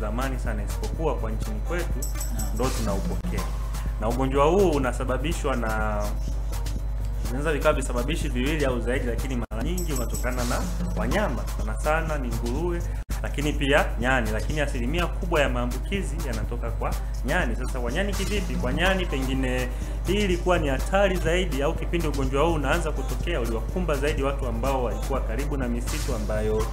zamani sana, isipokuwa kwa nchini kwetu ndio tunaupokea. Na ugonjwa huu unasababishwa na zinaweza vikawa visababishi viwili au zaidi, lakini mara nyingi unatokana na wanyama, sana sana ni nguruwe, lakini pia nyani, lakini asilimia kubwa ya maambukizi yanatoka kwa nyani. Sasa kwa nyani kivipi? Kwa nyani pengine hii ilikuwa ni hatari zaidi, au kipindi ugonjwa huu unaanza kutokea uliwakumba zaidi watu ambao walikuwa karibu na misitu ambayo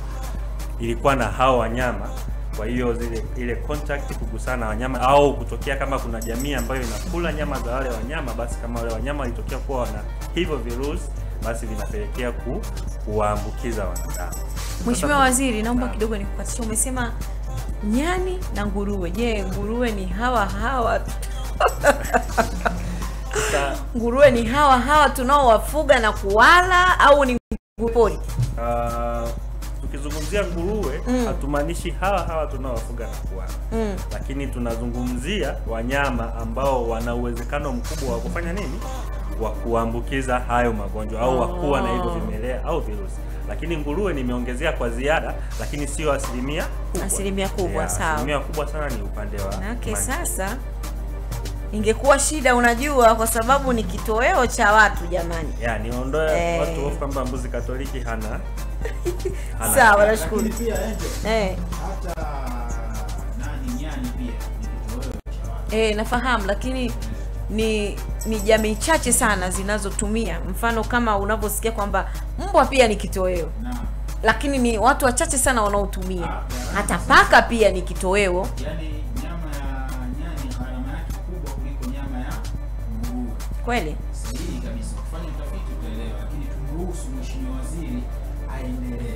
ilikuwa na hao wanyama. Kwa hiyo ile contact, kugusana wanyama au kutokea kama kuna jamii ambayo inakula nyama za wale wanyama, basi kama wale wanyama walitokea kuwa wana hivyo virusi, basi vinapelekea kuwaambukiza wanadamu. Mheshimiwa Waziri, naomba kidogo nikupatie. Umesema nyani na nguruwe. Je, nguruwe ni hawa nguruwe ni hawa tunaowafuga na kuwala au ni nguruwe? Tukizungumzia nguruwe hatumaanishi hawa tunaowafuga na kuwala. Lakini tunazungumzia wanyama ambao wana uwezekano mkubwa wa kufanya nini? Wa kuambukiza hayo magonjwa au wakuwa na hivyo vimelea au virusi. Lakini nguruwe nimeongezea kwa ziada, lakini sio asilimia kubwa. Asilimia kubwa, sawa. Asilimia kubwa sana ni upande wa okay. Sasa ingekuwa shida, unajua, kwa sababu ni kitoweo cha watu jamani. Niondoe watu hofu kwamba mbuzi Katoliki hana sawa, nashukuru. Pia hata nyani pia ni kitoweo cha watu. Nafahamu, lakini ni jamii chache sana zinazotumia. Mfano kama unavyosikia kwamba mbwa pia ni kitoweo. Lakini ni watu wachache sana wanaotumia. Hata paka pia ni kitoweo. Yaani nyama ya nyani gharama yake kubwa kuliko nyama ya nguruwe. Kweli? Sahihi kabisa. Kufanya utafiti utaelewa, lakini tumruhusu Mheshimiwa Waziri aendelee.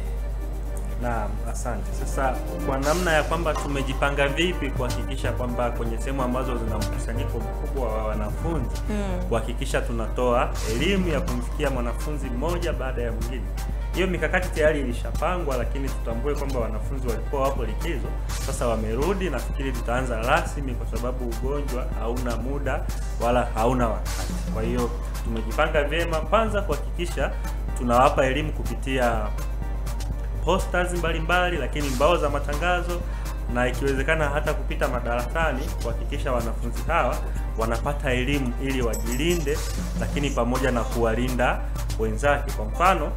Naam, asante. Sasa kwa namna ya kwamba tumejipanga vipi kuhakikisha kwamba kwenye sehemu ambazo zina mkusanyiko mkubwa wa wanafunzi kuhakikisha tunatoa elimu ya kumfikia mwanafunzi mmoja baada ya mwingine. Hiyo mikakati tayari ilishapangwa, lakini tutambue kwamba wanafunzi walikuwa wapo likizo, sasa wamerudi. Nafikiri tutaanza rasmi kwa sababu ugonjwa hauna muda wala hauna wakati. Kwa hiyo tumejipanga vyema, kwanza kuhakikisha tunawapa elimu kupitia posters mbalimbali, lakini mbao za matangazo, na ikiwezekana hata kupita madarasani kuhakikisha wanafunzi hawa wanapata elimu ili wajilinde, lakini pamoja na kuwalinda wenzake. Kwa mfano,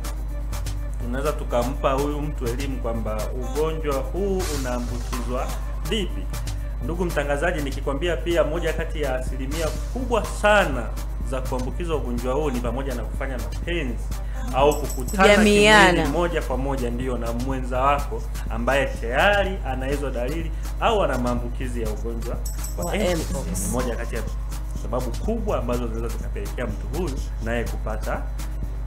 tunaweza tukampa huyu mtu elimu kwamba ugonjwa huu unaambukizwa vipi. Ndugu mtangazaji, nikikwambia pia moja kati ya asilimia kubwa sana za kuambukizwa ugonjwa huu ni pamoja na kufanya mapenzi au kukutana kimwili moja kwa moja ndio na mwenza wako ambaye tayari ana hizo dalili au ana maambukizi ya ugonjwa wa mpox. Ni moja kati ya sababu kubwa ambazo zinaweza zikapelekea mtu huyu naye kupata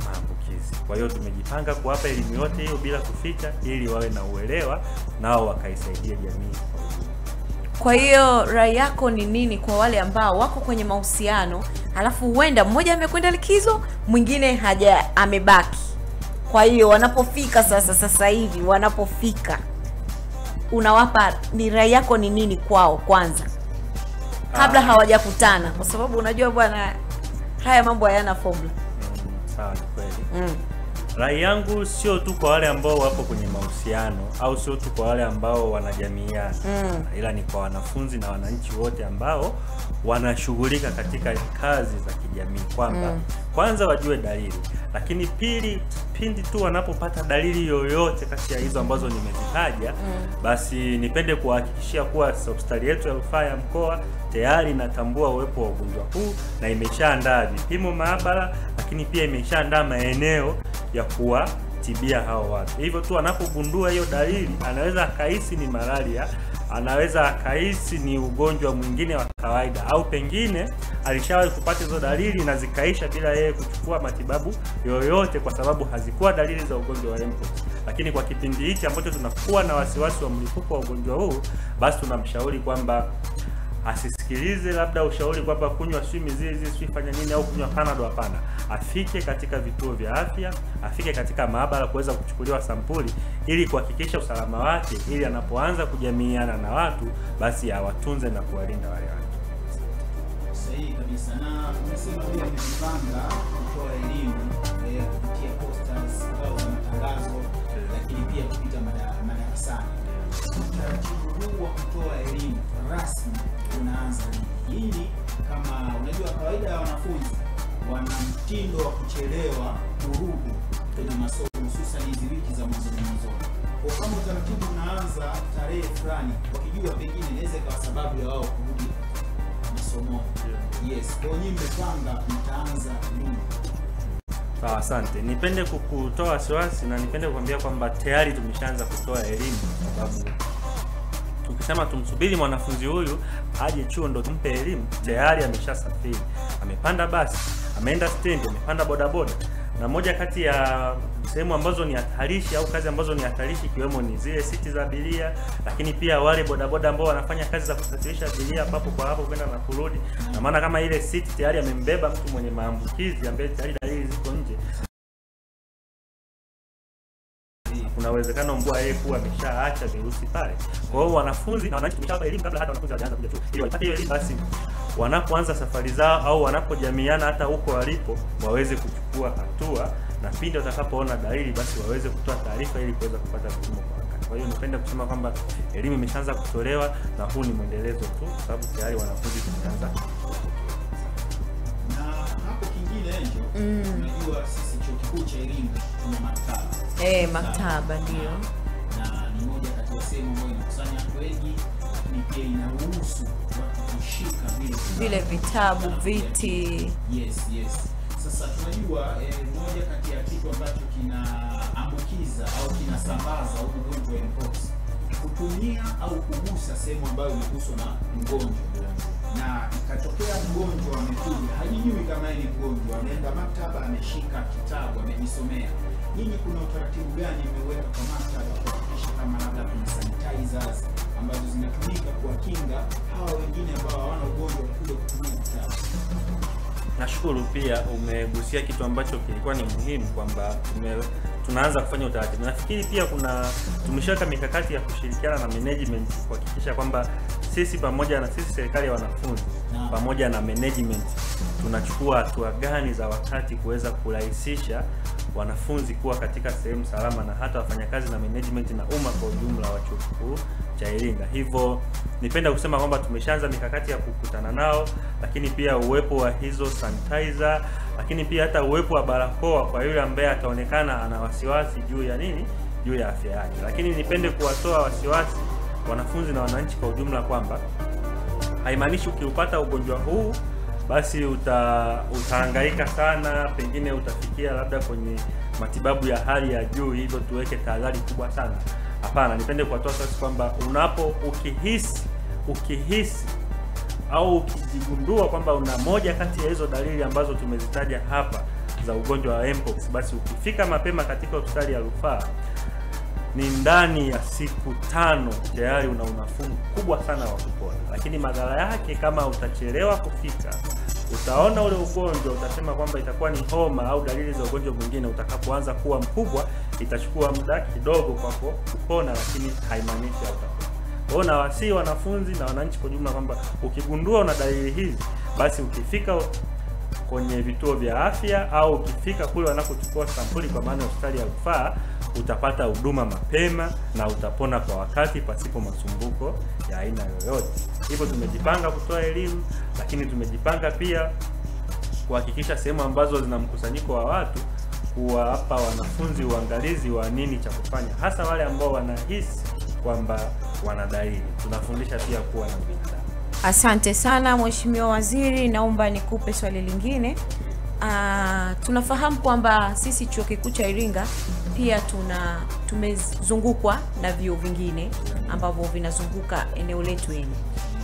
maambukizi. Kwa hiyo tumejipanga kuwapa elimu yote hiyo bila kuficha, ili wawe na uelewa nao wakaisaidia jamii. Kwa hiyo rai yako ni nini kwa wale ambao wako kwenye mahusiano, alafu huenda mmoja amekwenda likizo, mwingine amebaki? Kwa hiyo wanapofika sasa hivi wanapofika, unawapa ni rai yako ni nini kwao kwanza kabla hawajakutana? Kwa sababu unajua bwana, haya mambo hayana formula. Sawa, kweli. Rai yangu sio tu kwa wale ambao wapo kwenye mahusiano au sio tu kwa wale ambao wanajamiiana, ila ni kwa wanafunzi na wananchi wote ambao wanashughulika katika kazi za kijamii, kwamba kwanza wajue dalili, lakini pili, pindi tu wanapopata dalili yoyote kati ya hizo ambazo nimezitaja, basi nipende kuhakikishia kuwa hospitali yetu ya rufaa ya mkoa tayari inatambua uwepo wa ugonjwa huu na imeshaandaa vipimo maabara, lakini pia imeshaandaa maeneo ya kuwatibia hao watu. Hivyo tu anapogundua hiyo dalili, anaweza akahisi ni malaria, anaweza akahisi ni ugonjwa mwingine wa kawaida, au pengine alishawahi kupata hizo dalili na zikaisha bila yeye kuchukua matibabu yoyote kwa sababu hazikuwa dalili za ugonjwa wa mpox. Lakini kwa kipindi hiki ambacho tunakuwa na wasiwasi wa mlipuko wa ugonjwa huu, basi tunamshauri kwamba asisikilize labda ushauri kwamba kunywa mizizi fanya nini au kunywa Panadol. Hapana, afike katika vituo vya afya, afike katika maabara kuweza kuchukuliwa sampuli ili kuhakikisha usalama wake, ili anapoanza kujamiiana na watu basi awatunze na kuwalinda wale watu. Sahihi kabisa. Na umesema pia mmejipanga kutoa elimu kupitia posters au matangazo, lakini pia kupita madarasani. utaratibu huu wa kutoa elimu rasmi unaanza hili, kama unajua kawaida ya wanafunzi wana mtindo wa kuchelewa kurudi kwenye masomo, hususan hizi wiki za mwanzo. Kwa kama utaratibu unaanza tarehe fulani, wakijua pengine inaweza ikawa sababu ya wao kurudi masomo. Yes, kwa nyinyi mmepanga mtaanza lini? Asante. Nipende kukutoa wasiwasi na nipende kukwambia kwamba tayari tumeshaanza kutoa elimu, sababu tukisema tumsubiri mwanafunzi huyu aje chuo ndo tumpe elimu, tayari ameshasafiri, amepanda basi, ameenda stendi, amepanda bodaboda. Na moja kati ya sehemu ambazo ni hatarishi au kazi ambazo ni hatarishi ikiwemo ni zile siti za abiria, lakini pia wale bodaboda ambao wanafanya kazi za kusafirisha abiria hapo kwa hapo kwenda na kurudi. Na maana kama ile siti tayari amembeba mtu mwenye maambukizi ambaye tayari dalili ziko nje, kuna uwezekano mbwa yeye kuwa ameshaacha virusi pale. Kwa hiyo wanafunzi na wananchi tumeshapa elimu kabla hata wanafunzi hawajaanza kuja chuo, ili wapate hiyo elimu, basi wanapoanza safari zao au wanapojamiana hata huko walipo waweze kuchukua hatua, na pindi watakapoona dalili basi waweze kutoa taarifa ili kuweza kupata vipimo kwa wakati. Kwa hiyo nipende kusema kwamba elimu imeshaanza kutolewa na huu ni mwendelezo tu, sababu tayari wanafunzi tumeanza. Na hapo kingine Angel, unajua sisi chuo kikuu cha elimu tuna maktaba. Maktaba ndio. Na ni moja kati ya sehemu ambayo inakusanya watu wengi, ni pia inaruhusu watu kushika vile vitabu, viti. Yes. Sasa tunajua moja kati ya kitu ambacho kinaambukiza au kinasambaza ugonjwa wa mpox, kutumia au kugusa sehemu ambayo imeguswa na mgonjwa. Na ikatokea mgonjwa amekuja, hajijui kama ni mgonjwa, ameenda maktaba, ameshika kitabu, amejisomea. Nyinyi kuna utaratibu gani mmeweka kwa maktaba kuhakikisha kama labda kuna sanitizers ambazo zinatumika kuwakinga hawa wengine ambao hawana ugonjwa kuja kutumia kitabu? Nashukuru pia umegusia kitu ambacho kilikuwa ni muhimu, kwamba tunaanza kufanya utaratibu. Nafikiri pia tumeshaweka mikakati ya kushirikiana na management kuhakikisha kwamba sisi pamoja na sisi serikali ya wanafunzi pamoja na management tunachukua hatua gani za wakati kuweza kurahisisha wanafunzi kuwa katika sehemu salama, na hata wafanyakazi na management na umma kwa ujumla wa chuo kikuu cha Iringa. Hivyo nipenda kusema kwamba tumeshaanza mikakati ya kukutana nao, lakini pia uwepo wa hizo sanitizer, lakini pia hata uwepo wa barakoa kwa yule ambaye ataonekana ana wasiwasi juu ya nini, juu ya afya yake. Lakini nipende kuwatoa wasiwasi wanafunzi na wananchi kwa ujumla kwamba haimaanishi ukiupata ugonjwa huu basi utahangaika sana, pengine utafikia labda kwenye matibabu ya hali ya juu, hivyo tuweke tahadhari kubwa sana. Hapana, nipende kuwatoa sasa kwamba ukihisi au ukijigundua kwamba una moja kati ya hizo dalili ambazo tumezitaja hapa za ugonjwa wa mpox, basi ukifika mapema katika hospitali ya rufaa, ni ndani ya siku 5 tayari una unafuu kubwa sana wa kupona. Lakini madhara yake kama utachelewa kufika, utaona ule ugonjwa, utasema kwamba itakuwa ni homa au dalili za ugonjwa mwingine, utakapoanza kuwa mkubwa itachukua muda kidogo kwako kupona, lakini haimaanishi hautapona. Kwa hiyo nawasihi wanafunzi na wananchi kwa jumla kwamba ukigundua una dalili hizi, basi ukifika kwenye vituo vya afya au ukifika kule wanapochukua sampuli kwa maana hospitali ya rufaa, utapata huduma mapema na utapona kwa wakati pasipo masumbuko ya aina yoyote. Hivyo tumejipanga kutoa elimu, lakini tumejipanga pia kuhakikisha sehemu ambazo zina mkusanyiko wa watu kuwapa wanafunzi uangalizi wa nini cha kufanya, hasa wale ambao wanahisi kwamba wana dalili. Tunafundisha pia kuwa na binadamu. Asante sana Mheshimiwa Waziri, naomba nikupe swali lingine. Tunafahamu kwamba sisi Chuo Kikuu cha Iringa pia tumezungukwa na vyuo vingine ambavyo vinazunguka eneo letu hili.